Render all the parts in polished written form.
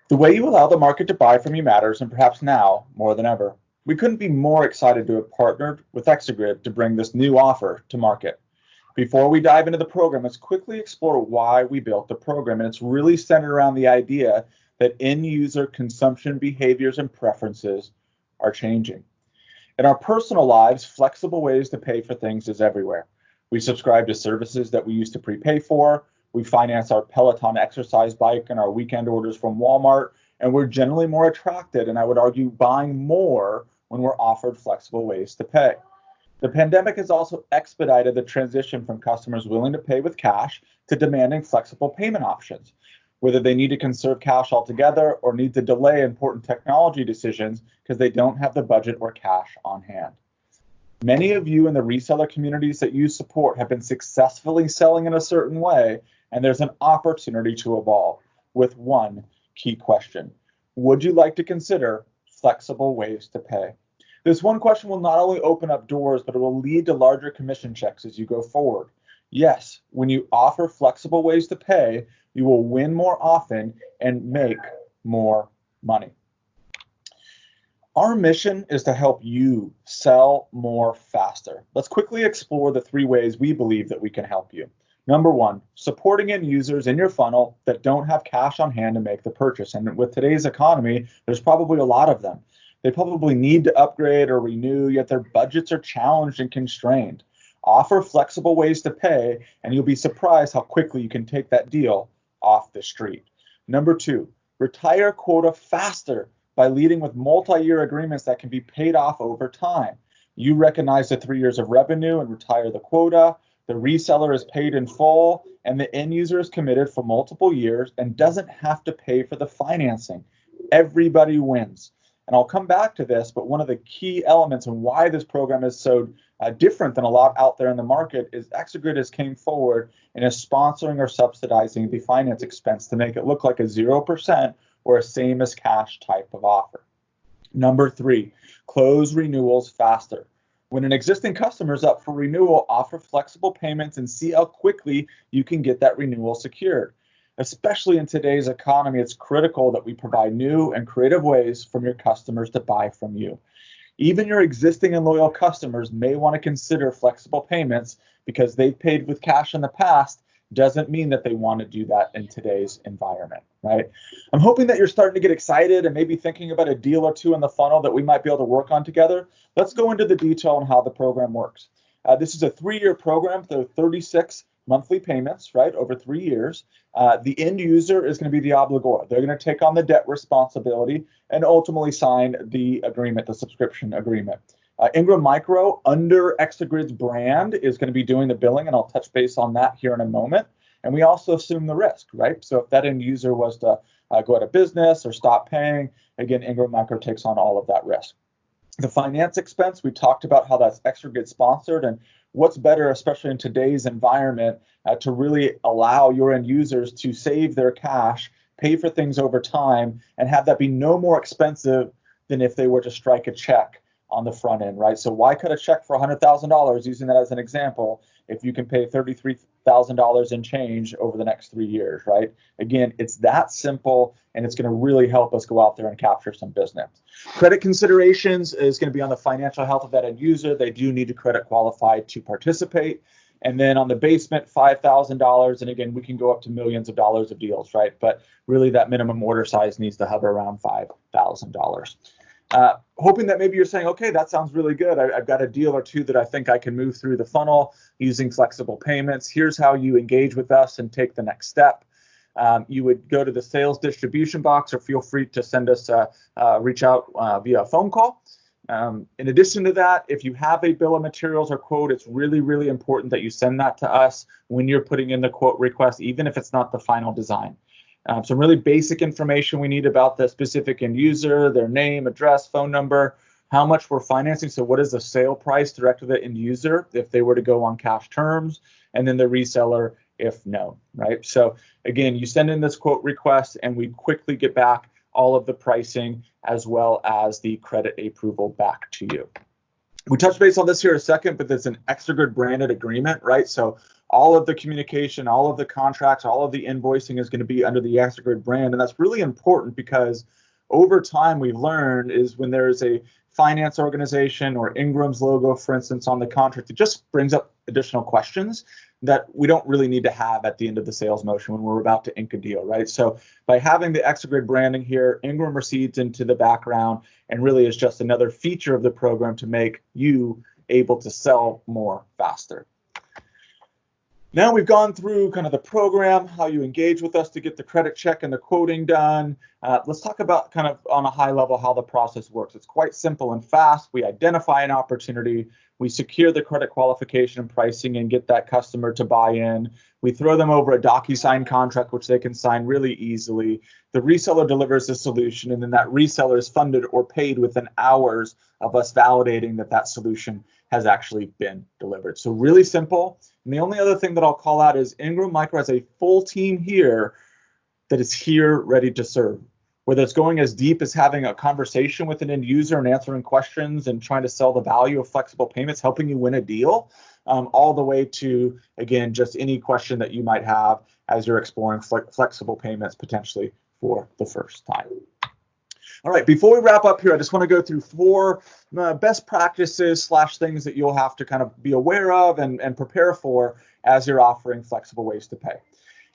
The way you allow the market to buy from you matters, and perhaps now more than ever. We couldn't be more excited to have partnered with Exagrid to bring this new offer to market. Before we dive into the program, let's quickly explore why we built the program. And it's really centered around the idea that end user consumption behaviors and preferences are changing. In our personal lives, flexible ways to pay for things is everywhere. We subscribe to services that we used to prepay for. We finance our Peloton exercise bike and our weekend orders from Walmart, and we're generally more attracted, and I would argue buying more when we're offered flexible ways to pay. The pandemic has also expedited the transition from customers willing to pay with cash to demanding flexible payment options, whether they need to conserve cash altogether or need to delay important technology decisions because they don't have the budget or cash on hand. Many of you in the reseller communities that you support have been successfully selling in a certain way, and there's an opportunity to evolve with one key question. Would you like to consider flexible ways to pay? This one question will not only open up doors, but it will lead to larger commission checks as you go forward. Yes, when you offer flexible ways to pay, you will win more often and make more money. Our mission is to help you sell more faster. Let's quickly explore the 3 ways we believe that we can help you. Number 1, supporting end users in your funnel that don't have cash on hand to make the purchase. And with today's economy, there's probably a lot of them. They probably need to upgrade or renew, yet their budgets are challenged and constrained. Offer flexible ways to pay, and you'll be surprised how quickly you can take that deal off the street. Number 2, retire quota faster by leading with multi-year agreements that can be paid off over time. You recognize the 3 years of revenue and retire the quota. The reseller is paid in full, and the end user is committed for multiple years and doesn't have to pay for the financing. Everybody wins. And I'll come back to this, but one of the key elements and why this program is so different than a lot out there in the market is Exagrid has came forward and is sponsoring or subsidizing the finance expense to make it look like a 0% or a same as cash type of offer. Number 3, close renewals faster. When an existing customer is up for renewal, offer flexible payments and see how quickly you can get that renewal secured. Especially in today's economy, it's critical that we provide new and creative ways for your customers to buy from you. Even your existing and loyal customers may want to consider flexible payments because they've paid with cash in the past. Doesn't mean that they want to do that in today's environment, right? I'm hoping that you're starting to get excited and maybe thinking about a deal or two in the funnel that we might be able to work on together. Let's go into the detail on how the program works. This is a 3-year program, so 36 monthly payments, right, over 3 years. The end user is going to be the obligor. They're going to take on the debt responsibility and ultimately sign the agreement, the subscription agreement. Ingram Micro, under Exagrid's brand, is going to be doing the billing, and I'll touch base on that here in a moment. And we also assume the risk, right? So if that end user was to go out of business or stop paying, again, Ingram Micro takes on all of that risk. The finance expense, we talked about how that's Exagrid sponsored, and what's better, especially in today's environment, to really allow your end users to save their cash, pay for things over time, and have that be no more expensive than if they were to strike a check on the front end, right? So why cut a check for $100,000, using that as an example, if you can pay $33,000 in change over the next 3 years, right? Again, it's that simple, and it's going to really help us go out there and capture some business. Credit considerations is going to be on the financial health of that end user. They do need to credit qualify to participate. And then on the basement, $5,000. And again, we can go up to millions of dollars of deals, right? But really that minimum order size needs to hover around $5,000. Hoping that maybe you're saying, okay, that sounds really good. I've got a deal or two that I think I can move through the funnel using flexible payments. Here's how you engage with us and take the next step. You would go to the sales distribution box, or feel free to send us reach out via a phone call. In addition to that, if you have a bill of materials or quote, it's really, really important that you send that to us when you're putting in the quote request, even if it's not the final design. Some really basic information we need about the specific end user, their name, address, phone number, how much we're financing. So what is the sale price direct to the end user if they were to go on cash terms, and then the reseller if no, right? So again, you send in this quote request and we quickly get back all of the pricing as well as the credit approval back to you. We touched base on this here in a second, but it's an Exagrid branded agreement, right? So all of the communication, all of the contracts, all of the invoicing is going to be under the Exagrid brand. And that's really important because over time we've learned is when there's a finance organization or Ingram's logo, for instance, on the contract, it just brings up additional questions that we don't really need to have at the end of the sales motion when we're about to ink a deal, right? So by having the Exagrid branding here, Ingram recedes into the background and really is just another feature of the program to make you able to sell more faster. Now we've gone through kind of the program, how you engage with us to get the credit check and the quoting done. Let's talk about kind of on a high level how the process works. It's quite simple and fast. We identify an opportunity. We secure the credit qualification and pricing and get that customer to buy in. We throw them over a DocuSign contract, which they can sign really easily. The reseller delivers the solution, and then that reseller is funded or paid within hours of us validating that that solution has actually been delivered. So really simple. And the only other thing that I'll call out is Ingram Micro has a full team here that is here ready to serve. Whether it's going as deep as having a conversation with an end user and answering questions and trying to sell the value of flexible payments, helping you win a deal, all the way to, again, just any question that you might have as you're exploring flexible payments potentially for the first time. All right, before we wrap up here, I just want to go through 4 best practices / things that you'll have to kind of be aware of and prepare for as you're offering flexible ways to pay.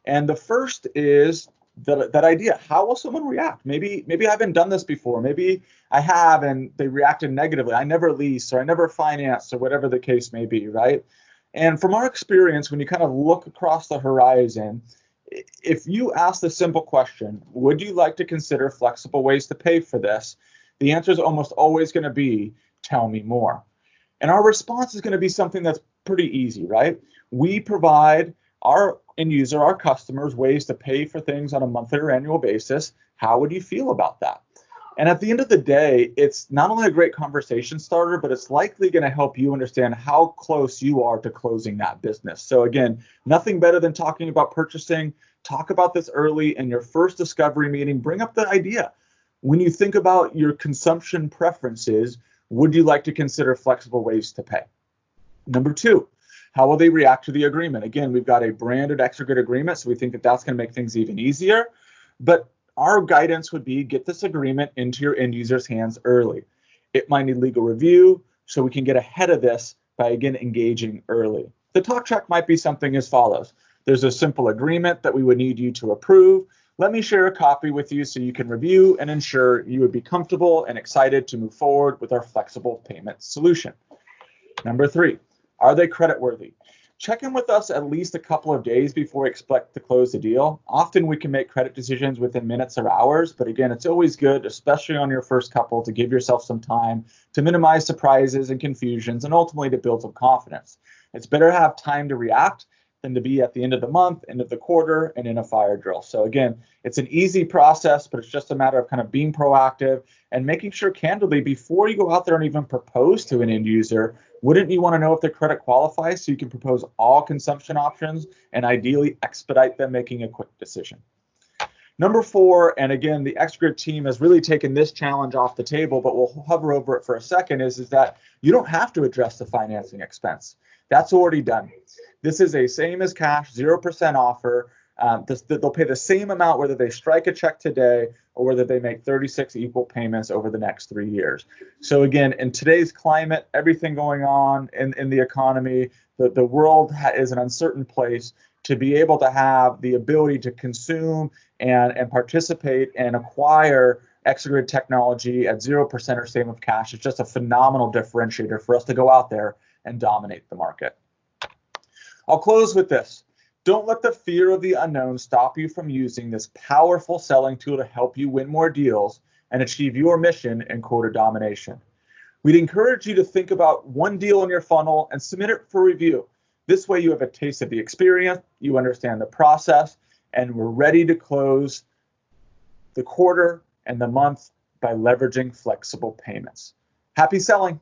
And the first is that idea. How will someone react? Maybe I haven't done this before. Maybe I have and they reacted negatively. I never lease or I never finance or whatever the case may be, right? And from our experience, when you kind of look across the horizon, if you ask the simple question, would you like to consider flexible ways to pay for this? The answer is almost always going to be, tell me more. And our response is going to be something that's pretty easy, right? We provide our end user, our customers, ways to pay for things on a monthly or annual basis. How would you feel about that? And at the end of the day, it's not only a great conversation starter, but it's likely going to help you understand how close you are to closing that business. So again, nothing better than talking about purchasing. Talk about this early in your first discovery meeting. Bring up the idea. When you think about your consumption preferences, would you like to consider flexible ways to pay? Number 2, how will they react to the agreement? Again, we've got a branded Exagrid agreement, so we think that that's going to make things even easier. But our guidance would be get this agreement into your end user's hands early. It might need legal review, so we can get ahead of this by, again, engaging early. The talk track might be something as follows. There's a simple agreement that we would need you to approve. Let me share a copy with you so you can review and ensure you would be comfortable and excited to move forward with our flexible payment solution. Number 3, are they creditworthy? Check in with us at least a couple of days before we expect to close the deal. Often we can make credit decisions within minutes or hours, but again, it's always good, especially on your first couple, to give yourself some time to minimize surprises and confusions and ultimately to build some confidence. It's better to have time to react than to be at the end of the month, end of the quarter, and in a fire drill. So again, it's an easy process, but it's just a matter of kind of being proactive and making sure candidly before you go out there and even propose to an end user, wouldn't you want to know if their credit qualifies so you can propose all consumption options and ideally expedite them making a quick decision? Number 4, and again, the Exagrid team has really taken this challenge off the table, but we'll hover over it for a second, is that you don't have to address the financing expense. That's already done. This is a same as cash, 0% offer. They'll pay the same amount whether they strike a check today or whether they make 36 equal payments over the next 3 years. So again, in today's climate, everything going on in the economy, the world is an uncertain place. To be able to have the ability to consume and participate and acquire Exagrid technology at 0% or same of cash is just a phenomenal differentiator for us to go out there and dominate the market. I'll close with this. Don't let the fear of the unknown stop you from using this powerful selling tool to help you win more deals and achieve your mission in quota domination. We'd encourage you to think about one deal in your funnel and submit it for review. This way you have a taste of the experience, you understand the process, and we're ready to close the quarter and the month by leveraging flexible payments. Happy selling.